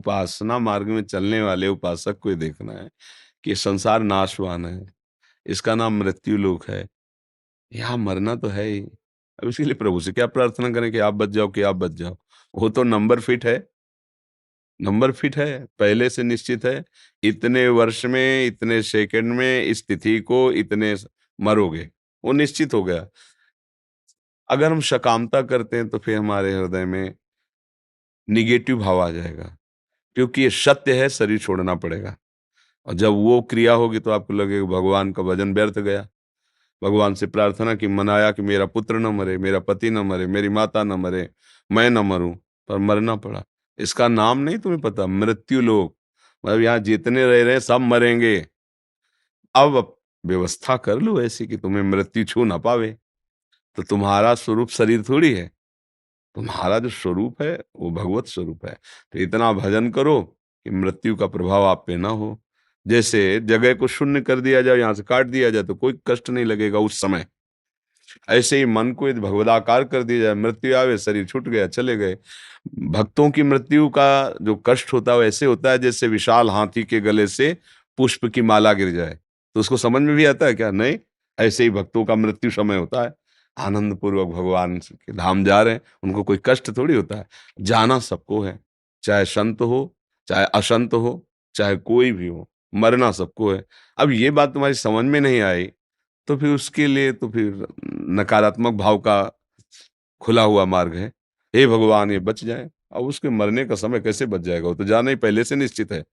उपासना मार्ग में चलने वाले उपासक को ये देखना है कि संसार नाशवान है, इसका नाम मृत्यु लोक है, यहाँ मरना तो है ही। अब इसके लिए प्रभु से क्या प्रार्थना करें कि आप बच जाओ, कि आप बच जाओ? वो तो नंबर फिट है, पहले से निश्चित है, इतने वर्ष में, इतने सेकंड में, इस तिथि को इतने मरोगे, वो निश्चित हो गया। अगर हम शकामता करते हैं तो फिर हमारे हृदय में निगेटिव भाव आ जाएगा, क्योंकि ये सत्य है, शरीर छोड़ना पड़ेगा। और जब वो क्रिया होगी तो आपको लगेगा भगवान का भजन व्यर्थ गया। भगवान से प्रार्थना की, मनाया कि मेरा पुत्र न मरे, मेरा पति न मरे, मेरी माता न मरे, मैं न मरूं, पर मरना पड़ा। इसका नाम नहीं तुम्हें पता, मृत्यु लोक। मतलब यहाँ जितने रह रहे हैं सब मरेंगे। अब व्यवस्था कर लो ऐसी कि तुम्हें मृत्यु छू ना पावे। तो तुम्हारा स्वरूप शरीर थोड़ी है, तुम्हारा जो स्वरूप है वो भगवत स्वरूप है। तो इतना भजन करो कि मृत्यु का प्रभाव आप पे ना हो। जैसे जगह को शून्य कर दिया जाए, यहाँ से काट दिया जाए तो कोई कष्ट नहीं लगेगा उस समय। ऐसे ही मन को यदि भगवदाकार कर दिया जाए, मृत्यु आवे, शरीर छूट गया, चले गए। भक्तों की मृत्यु का जो कष्ट होता है वैसे होता है जैसे विशाल हाथी के गले से पुष्प की माला गिर जाए। तो उसको समझ में भी आता है क्या? नहीं। ऐसे ही भक्तों का मृत्यु समय होता है, आनंद पूर्वक भगवान के धाम जा रहे हैं, उनको कोई कष्ट थोड़ी होता है। जाना सबको है, चाहे संत हो, चाहे असंत हो, चाहे कोई भी हो, मरना सबको है। अब ये बात तुम्हारी समझ में नहीं आई तो फिर उसके लिए तो फिर नकारात्मक भाव का खुला हुआ मार्ग है। हे भगवान ये बच जाए। अब उसके मरने का समय कैसे बच जाएगा? वो तो जाना ही पहले से निश्चित है।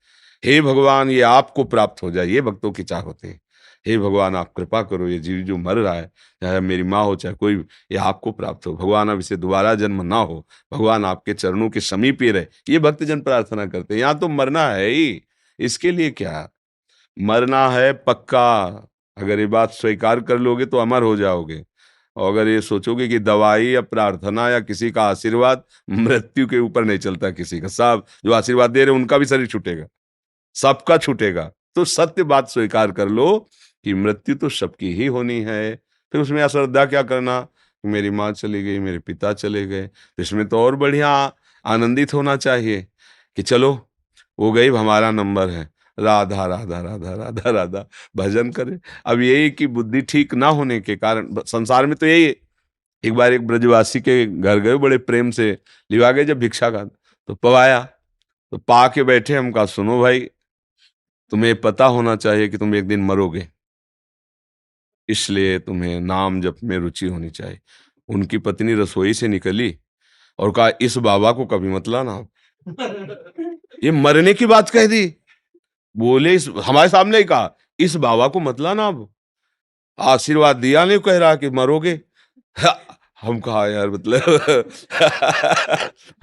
हे भगवान ये आपको प्राप्त हो जाए, ये भक्तों की चाह होती है। हे भगवान आप कृपा करो, ये जीव जो मर रहा है, चाहे मेरी माँ हो चाहे कोई भी, ये आपको प्राप्त हो। भगवान अब इसे दोबारा जन्म ना हो, भगवान आपके चरणों के समीप ही रहे, ये भक्तजन प्रार्थना करते हैं। यहाँ तो मरना है ही, इसके लिए क्या? मरना है पक्का। अगर ये बात स्वीकार कर लोगे तो अमर हो जाओगे। और अगर ये सोचोगे कि दवाई या प्रार्थना या किसी का आशीर्वाद मृत्यु के ऊपर नहीं चलता, किसी का, सब जो आशीर्वाद दे रहे उनका भी शरीर छूटेगा, सबका छूटेगा। तो सत्य बात स्वीकार कर लो कि मृत्यु तो सबकी ही होनी है। फिर उसमें अश्रद्धा क्या करना? मेरी माँ चली गई, मेरे पिता चले गए, तो इसमें तो और बढ़िया आनंदित होना चाहिए कि चलो वो गई, अब हमारा नंबर है। राधा राधा राधा राधा राधा भजन करे। अब यही कि बुद्धि ठीक ना होने के कारण संसार में तो यही है। एक बार एक ब्रजवासी के घर गए, बड़े प्रेम से लिवा गए जब भिक्षा का, तो पवाया, तो पा के बैठे, हम कहा सुनो भाई, तुम्हें पता होना चाहिए कि तुम एक दिन मरोगे, इसलिए तुम्हें नाम जप में रुचि होनी चाहिए। उनकी पत्नी रसोई से निकली और कहा इस बाबा को कभी मत लाना। ये मरने की बात कह दी। बोले इस हमारे सामने ही कहा, इस बाबा को मत लाना, अब आशीर्वाद दिया नहीं, कह रहा कि मरोगे। हम कहा यार, मतलब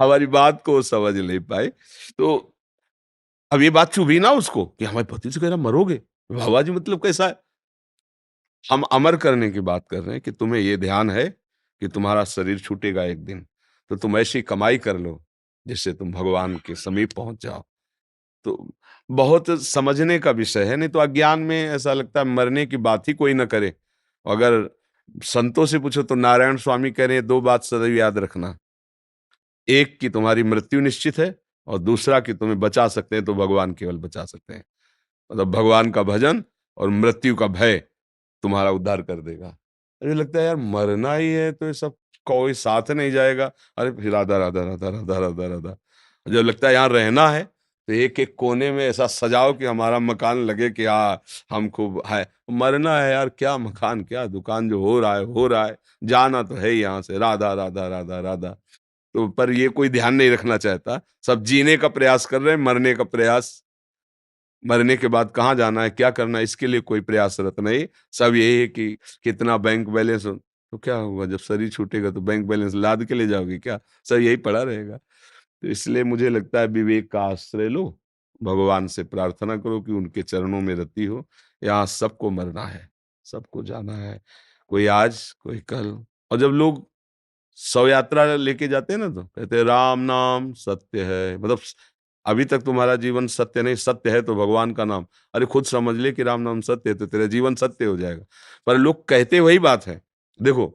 हमारी बात को समझ नहीं पाए। तो अब ये बात चुभी ना उसको कि हमारे पति से कह रहा मरोगे, बाबा जी मतलब कैसा है? हम अमर करने की बात कर रहे हैं कि तुम्हें ये ध्यान है कि तुम्हारा शरीर छूटेगा एक दिन, तो तुम ऐसी कमाई कर लो जिससे तुम भगवान के समीप पहुंच जाओ। तो बहुत समझने का विषय है, नहीं तो अज्ञान में ऐसा लगता है मरने की बात ही कोई ना करे। अगर संतों से पूछो तो नारायण स्वामी कह रहे हैं, दो बात सदैव याद रखना, एक कि तुम्हारी मृत्यु निश्चित है, और दूसरा कि तुम्हें बचा सकते हैं तो भगवान केवल बचा सकते हैं। मतलब भगवान का भजन और मृत्यु का भय तुम्हारा उद्धार कर देगा। अरे लगता है यार मरना ही है तो ये सब कोई साथ नहीं जाएगा। अरे फिर राधा राधा राधा राधा राधा राधा। जब लगता है यहाँ रहना है तो एक एक कोने में ऐसा सजाओ कि हमारा मकान लगे कि हाँ हम खूब है। मरना है यार, क्या मकान क्या दुकान, जो हो रहा है हो रहा है, जाना तो है ही यहाँ से। राधा राधा राधा राधा। तो पर ये कोई ध्यान नहीं रखना चाहता, सब जीने का प्रयास कर रहे हैं, मरने का प्रयास, मरने के बाद कहाँ जाना है, क्या करना है, इसके लिए कोई प्रयासरत नहीं। सब यही है कि कितना बैंक बैलेंस हो, तो क्या होगा जब शरीर छूटेगा तो बैंक बैलेंस लाद के ले जाओगे क्या? सब यही पड़ा रहेगा। तो इसलिए मुझे लगता है विवेक का आश्रय लो, भगवान से प्रार्थना करो कि उनके चरणों में रति हो। यहाँ सबको मरना है, सबको जाना है, कोई आज कोई कल। और जब लोग शव यात्रा लेके जाते हैं ना तो कहते हैं राम नाम सत्य है। मतलब अभी तक तुम्हारा जीवन सत्य नहीं, सत्य है तो भगवान का नाम। अरे खुद समझ ले कि राम नाम सत्य है तो तेरा जीवन सत्य हो जाएगा। पर लोग कहते वही बात है। देखो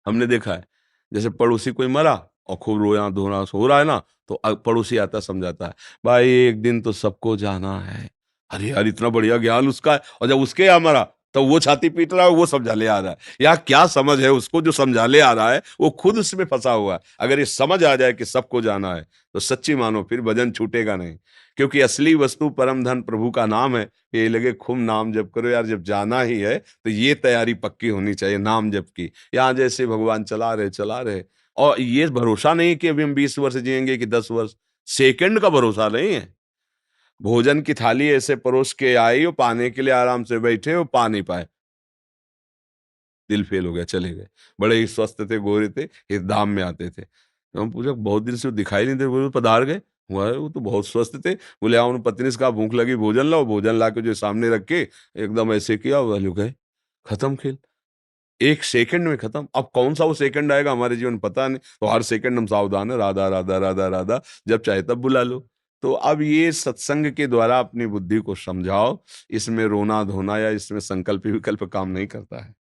हमने देखा है, जैसे पड़ोसी कोई मरा और खूब रोया धोना हो रहा है ना, तो पड़ोसी आता समझाता है, भाई एक दिन तो सबको जाना है। अरे यार इतना बढ़िया ज्ञान उसका है, और जब उसके यहाँ मरा तो वो छाती पीट रहा है, वो समझाने आ रहा है। या क्या समझ है उसको जो समझाने आ रहा है, वो खुद उसमें फंसा हुआ है। अगर ये समझ आ जाए कि सबको जाना है, तो सच्ची मानो फिर भजन छूटेगा नहीं। क्योंकि असली वस्तु परम धन प्रभु का नाम है। ये लगे खूब नाम जप करो यार, जब जाना ही है तो ये तैयारी पक्की होनी चाहिए नाम जप की। यहाँ जैसे भगवान चला रहे, और ये भरोसा नहीं कि अभी हम 20 वर्ष जिएंगे कि 10 वर्ष, सेकंड का भरोसा नहीं है। भोजन की थाली ऐसे परोस के आई, वो पाने के लिए आराम से बैठे, वो पा नहीं पाए, दिल फेल हो गया, चले गए। बड़े ही स्वस्थ थे, गोरे थे, इस धाम में आते थे। तो हम पूछा बहुत दिन से वो दिखाई नहीं दे, बोले पधार गए। हुआ है, वो तो बहुत स्वस्थ थे। बोले हाँ, उन्होंने पत्नी से कहा भूख लगी भोजन लाओ, भोजन ला के जो सामने रख के एकदम ऐसे किया, वो लोग गए, खत्म खेल। 1 सेकंड में खत्म। अब कौन-सा वो सेकंड आएगा हमारे जीवन में पता नहीं, तो हर सेकंड हम सावधान हैं, राधा, राधा, राधा, राधा, जब चाहे तब बुला लो। तो अब ये सत्संग के द्वारा अपनी बुद्धि को समझाओ, इसमें रोना-धोना या इसमें संकल्प-विकल्प काम नहीं करता है।